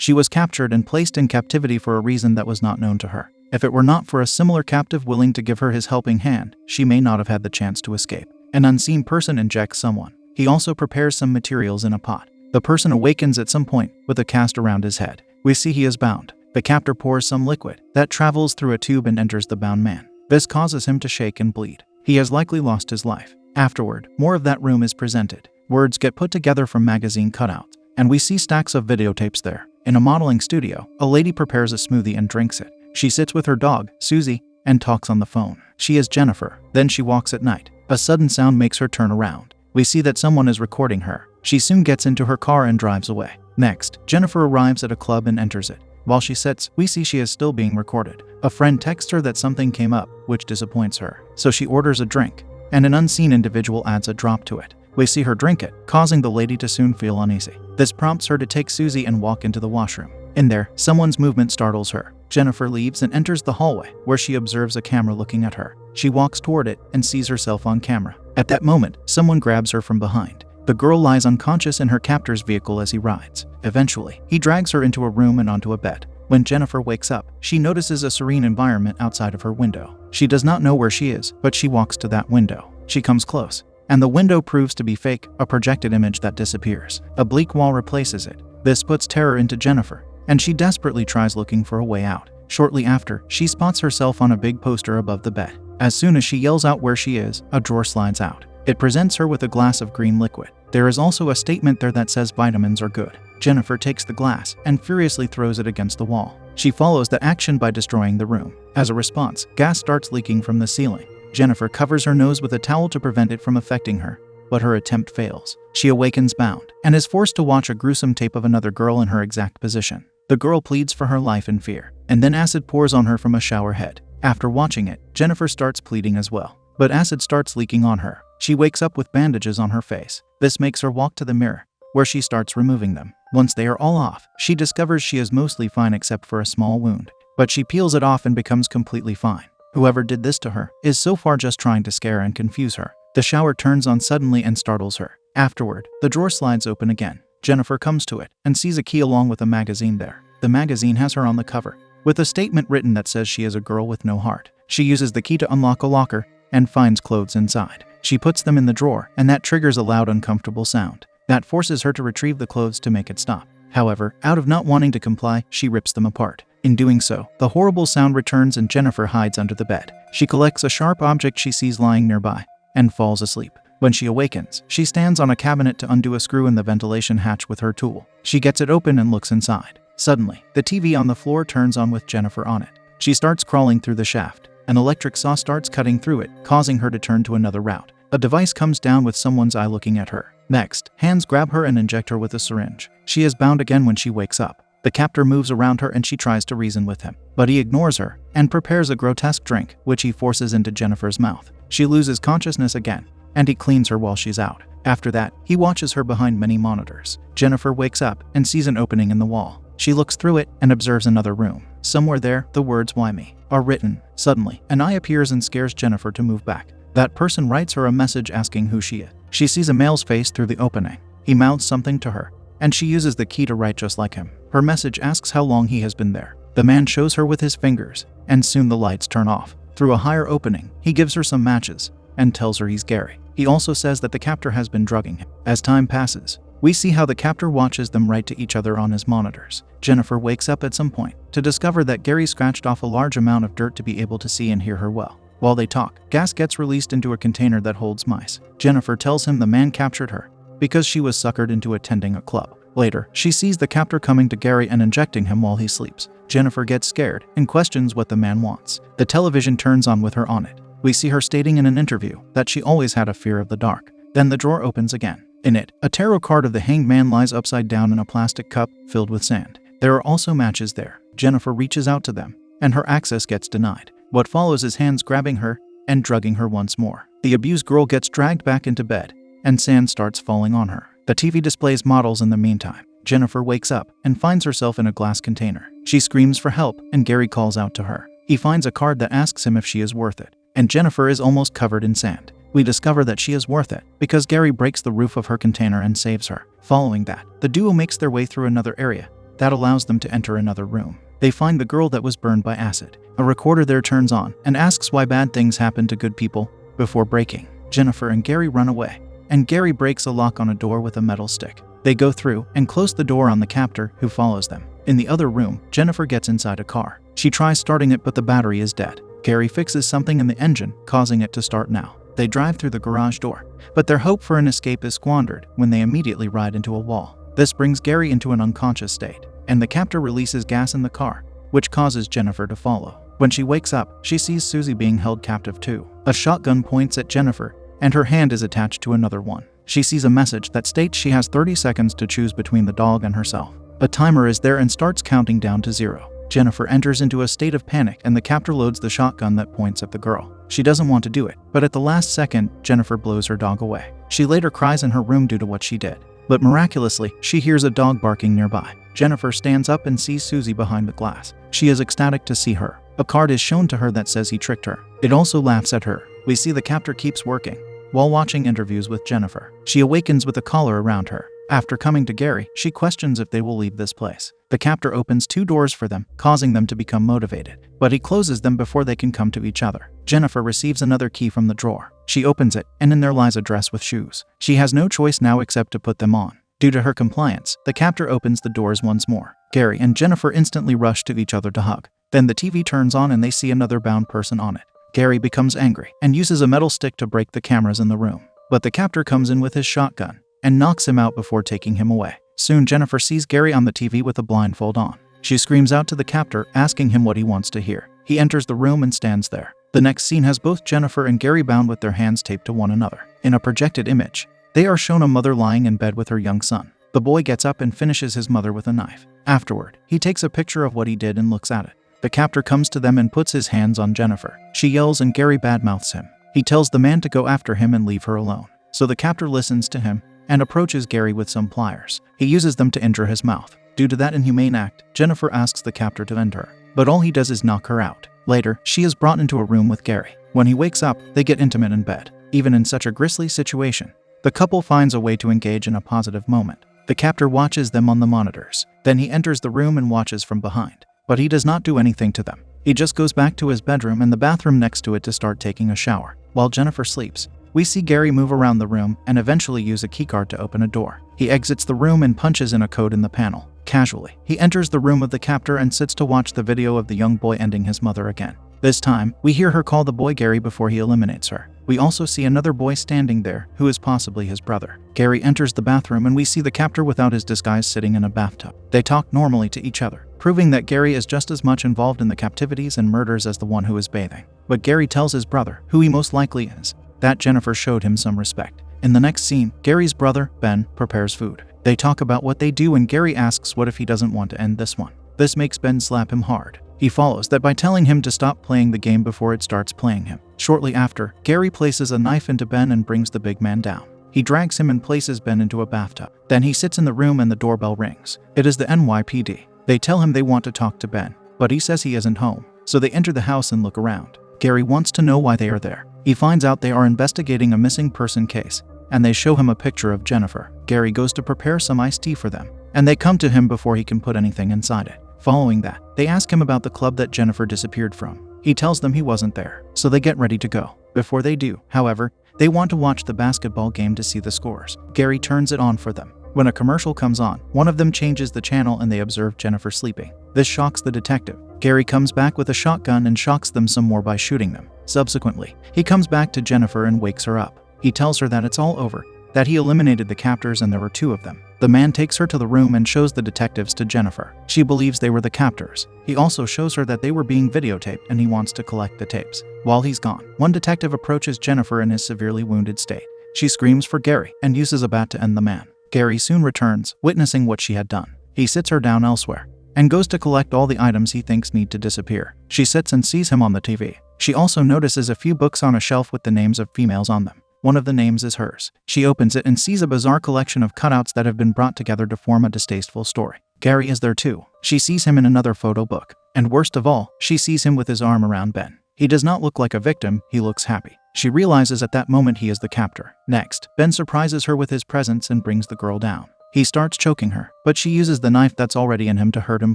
She was captured and placed in captivity for a reason that was not known to her. If it were not for a similar captive willing to give her his helping hand, she may not have had the chance to escape. An unseen person injects someone. He also prepares some materials in a pot. The person awakens at some point with a cast around his head. We see he is bound. The captor pours some liquid that travels through a tube and enters the bound man. This causes him to shake and bleed. He has likely lost his life. Afterward, more of that room is presented. Words get put together from magazine cutouts, and we see stacks of videotapes there. In a modeling studio, a lady prepares a smoothie and drinks it. She sits with her dog, Susie, and talks on the phone. She is Jennifer. Then she walks at night. A sudden sound makes her turn around. We see that someone is recording her. She soon gets into her car and drives away. Next, Jennifer arrives at a club and enters it. While she sits, we see she is still being recorded. A friend texts her that something came up, which disappoints her. So she orders a drink, and an unseen individual adds a drop to it. We see her drink it, causing the lady to soon feel uneasy. This prompts her to take Susie and walk into the washroom. In there, someone's movement startles her. Jennifer leaves and enters the hallway, where she observes a camera looking at her. She walks toward it and sees herself on camera. At that moment, someone grabs her from behind. The girl lies unconscious in her captor's vehicle as he rides. Eventually, he drags her into a room and onto a bed. When Jennifer wakes up, she notices a serene environment outside of her window. She does not know where she is, but she walks to that window. She comes close, and the window proves to be fake, a projected image that disappears. A bleak wall replaces it. This puts terror into Jennifer, and she desperately tries looking for a way out. Shortly after, she spots herself on a big poster above the bed. As soon as she yells out where she is, a drawer slides out. It presents her with a glass of green liquid. There is also a statement there that says vitamins are good. Jennifer takes the glass and furiously throws it against the wall. She follows the action by destroying the room. As a response, gas starts leaking from the ceiling. Jennifer covers her nose with a towel to prevent it from affecting her, but her attempt fails. She awakens bound and is forced to watch a gruesome tape of another girl in her exact position. The girl pleads for her life in fear, and then acid pours on her from a shower head. After watching it, Jennifer starts pleading as well, but acid starts leaking on her. She wakes up with bandages on her face. This makes her walk to the mirror, where she starts removing them. Once they are all off, she discovers she is mostly fine except for a small wound, but she peels it off and becomes completely fine. Whoever did this to her is so far just trying to scare and confuse her. The shower turns on suddenly and startles her. Afterward, the drawer slides open again. Jennifer comes to it and sees a key along with a magazine there. The magazine has her on the cover, with a statement written that says she is a girl with no heart. She uses the key to unlock a locker and finds clothes inside. She puts them in the drawer, and that triggers a loud, uncomfortable sound. That forces her to retrieve the clothes to make it stop. However, out of not wanting to comply, she rips them apart. In doing so, the horrible sound returns and Jennifer hides under the bed. She collects a sharp object she sees lying nearby and falls asleep. When she awakens, she stands on a cabinet to undo a screw in the ventilation hatch with her tool. She gets it open and looks inside. Suddenly, the TV on the floor turns on with Jennifer on it. She starts crawling through the shaft. An electric saw starts cutting through it, causing her to turn to another route. A device comes down with someone's eye looking at her. Next, hands grab her and inject her with a syringe. She is bound again when she wakes up. The captor moves around her and she tries to reason with him, but he ignores her and prepares a grotesque drink, which he forces into Jennifer's mouth. She loses consciousness again, and he cleans her while she's out. After that, he watches her behind many monitors. Jennifer wakes up and sees an opening in the wall. She looks through it and observes another room. Somewhere there, the words "Why me?" are written. Suddenly, an eye appears and scares Jennifer to move back. That person writes her a message asking who she is. She sees a male's face through the opening. He mouths something to her, and she uses the key to write just like him. Her message asks how long he has been there. The man shows her with his fingers, and soon the lights turn off. Through a higher opening, he gives her some matches and tells her he's Gary. He also says that the captor has been drugging him. As time passes, we see how the captor watches them write to each other on his monitors. Jennifer wakes up at some point to discover that Gary scratched off a large amount of dirt to be able to see and hear her well. While they talk, gas gets released into a container that holds mice. Jennifer tells him the man captured her because she was suckered into attending a club. Later, she sees the captor coming to Gary and injecting him while he sleeps. Jennifer gets scared and questions what the man wants. The television turns on with her on it. We see her stating in an interview that she always had a fear of the dark. Then the drawer opens again. In it, a tarot card of the hanged man lies upside down in a plastic cup filled with sand. There are also matches there. Jennifer reaches out to them, and her access gets denied. What follows is hands grabbing her and drugging her once more. The abused girl gets dragged back into bed, and sand starts falling on her. The TV displays models in the meantime. Jennifer wakes up and finds herself in a glass container. She screams for help, and Gary calls out to her. He finds a card that asks him if she is worth it, and Jennifer is almost covered in sand. We discover that she is worth it because Gary breaks the roof of her container and saves her. Following that, the duo makes their way through another area that allows them to enter another room. They find the girl that was burned by acid. A recorder there turns on and asks why bad things happen to good people before breaking. Jennifer and Gary run away, and Gary breaks a lock on a door with a metal stick. They go through and close the door on the captor, who follows them. In the other room, Jennifer gets inside a car. She tries starting it, but the battery is dead. Gary fixes something in the engine, causing it to start now. They drive through the garage door, but their hope for an escape is squandered when they immediately ride into a wall. This brings Gary into an unconscious state, and the captor releases gas in the car, which causes Jennifer to follow. When she wakes up, she sees Susie being held captive too. A shotgun points at Jennifer, and her hand is attached to another one. She sees a message that states she has 30 seconds to choose between the dog and herself. A timer is there and starts counting down to 0. Jennifer enters into a state of panic, and the captor loads the shotgun that points at the girl. She doesn't want to do it, but at the last second, Jennifer blows her dog away. She later cries in her room due to what she did, but miraculously, she hears a dog barking nearby. Jennifer stands up and sees Susie behind the glass. She is ecstatic to see her. A card is shown to her that says he tricked her. It also laughs at her. We see the captor keeps working while watching interviews with Jennifer. She awakens with a collar around her. After coming to Gary, she questions if they will leave this place. The captor opens 2 doors for them, causing them to become motivated, but he closes them before they can come to each other. Jennifer receives another key from the drawer. She opens it, and in there lies a dress with shoes. She has no choice now except to put them on. Due to her compliance, the captor opens the doors once more. Gary and Jennifer instantly rush to each other to hug. Then the TV turns on and they see another bound person on it. Gary becomes angry and uses a metal stick to break the cameras in the room. But the captor comes in with his shotgun and knocks him out before taking him away. Soon Jennifer sees Gary on the TV with a blindfold on. She screams out to the captor, asking him what he wants to hear. He enters the room and stands there. The next scene has both Jennifer and Gary bound with their hands taped to one another. In a projected image, they are shown a mother lying in bed with her young son. The boy gets up and finishes his mother with a knife. Afterward, he takes a picture of what he did and looks at it. The captor comes to them and puts his hands on Jennifer. She yells and Gary badmouths him. He tells the man to go after him and leave her alone. So the captor listens to him and approaches Gary with some pliers. He uses them to injure his mouth. Due to that inhumane act, Jennifer asks the captor to end her, but all he does is knock her out. Later, she is brought into a room with Gary. When he wakes up, they get intimate in bed. Even in such a grisly situation, the couple finds a way to engage in a positive moment. The captor watches them on the monitors. Then he enters the room and watches from behind. But he does not do anything to them. He just goes back to his bedroom and the bathroom next to it to start taking a shower. While Jennifer sleeps, we see Gary move around the room and eventually use a keycard to open a door. He exits the room and punches in a code in the panel. Casually, he enters the room of the captor and sits to watch the video of the young boy ending his mother again. This time, we hear her call the boy Gary before he eliminates her. We also see another boy standing there, who is possibly his brother. Gary enters the bathroom and we see the captor without his disguise sitting in a bathtub. They talk normally to each other, proving that Gary is just as much involved in the captivities and murders as the one who is bathing. But Gary tells his brother, who he most likely is, that Jennifer showed him some respect. In the next scene, Gary's brother, Ben, prepares food. They talk about what they do and Gary asks what if he doesn't want to end this one. This makes Ben slap him hard. He follows that by telling him to stop playing the game before it starts playing him. Shortly after, Gary places a knife into Ben and brings the big man down. He drags him and places Ben into a bathtub. Then he sits in the room and the doorbell rings. It is the NYPD. They tell him they want to talk to Ben, but he says he isn't home. So they enter the house and look around. Gary wants to know why they are there. He finds out they are investigating a missing person case, and they show him a picture of Jennifer. Gary goes to prepare some iced tea for them, and they come to him before he can put anything inside it. Following that, they ask him about the club that Jennifer disappeared from. He tells them he wasn't there, so they get ready to go. Before they do, however, they want to watch the basketball game to see the scores. Gary turns it on for them. When a commercial comes on, one of them changes the channel and they observe Jennifer sleeping. This shocks the detective. Gary comes back with a shotgun and shocks them some more by shooting them. Subsequently, he comes back to Jennifer and wakes her up. He tells her that it's all over, that he eliminated the captors and there were 2 of them. The man takes her to the room and shows the detectives to Jennifer. She believes they were the captors. He also shows her that they were being videotaped and he wants to collect the tapes. While he's gone, one detective approaches Jennifer in his severely wounded state. She screams for Gary and uses a bat to end the man. Gary soon returns, witnessing what she had done. He sits her down elsewhere and goes to collect all the items he thinks need to disappear. She sits and sees him on the TV. She also notices a few books on a shelf with the names of females on them. One of the names is hers. She opens it and sees a bizarre collection of cutouts that have been brought together to form a distasteful story. Gary is there too. She sees him in another photo book. And worst of all, she sees him with his arm around Ben. He does not look like a victim, he looks happy. She realizes at that moment he is the captor. Next, Ben surprises her with his presence and brings the girl down. He starts choking her, but she uses the knife that's already in him to hurt him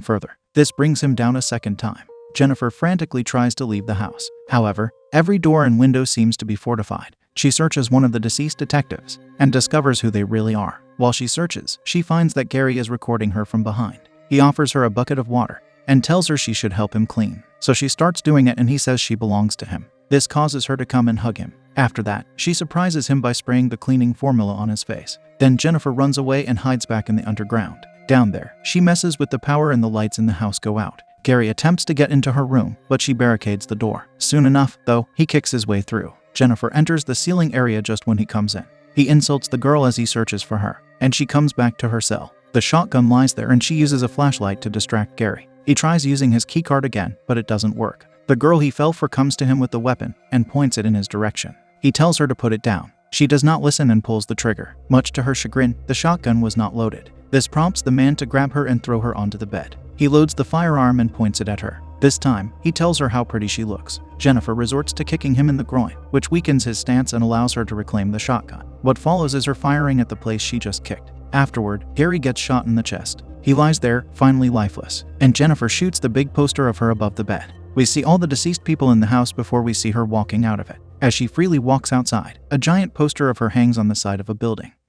further. This brings him down a second time. Jennifer frantically tries to leave the house. However, every door and window seems to be fortified. She searches one of the deceased detectives and discovers who they really are. While she searches, she finds that Gary is recording her from behind. He offers her a bucket of water and tells her she should help him clean. So she starts doing it and he says she belongs to him. This causes her to come and hug him. After that, she surprises him by spraying the cleaning formula on his face. Then Jennifer runs away and hides back in the underground. Down there, she messes with the power and the lights in the house go out. Gary attempts to get into her room, but she barricades the door. Soon enough, though, he kicks his way through. Jennifer enters the ceiling area just when he comes in. He insults the girl as he searches for her, and she comes back to her cell. The shotgun lies there and she uses a flashlight to distract Gary. He tries using his keycard again, but it doesn't work. The girl he fell for comes to him with the weapon and points it in his direction. He tells her to put it down. She does not listen and pulls the trigger. Much to her chagrin, the shotgun was not loaded. This prompts the man to grab her and throw her onto the bed. He loads the firearm and points it at her. This time, he tells her how pretty she looks. Jennifer resorts to kicking him in the groin, which weakens his stance and allows her to reclaim the shotgun. What follows is her firing at the place she just kicked. Afterward, Gary gets shot in the chest. He lies there, finally lifeless, and Jennifer shoots the big poster of her above the bed. We see all the deceased people in the house before we see her walking out of it. As she freely walks outside, a giant poster of her hangs on the side of a building.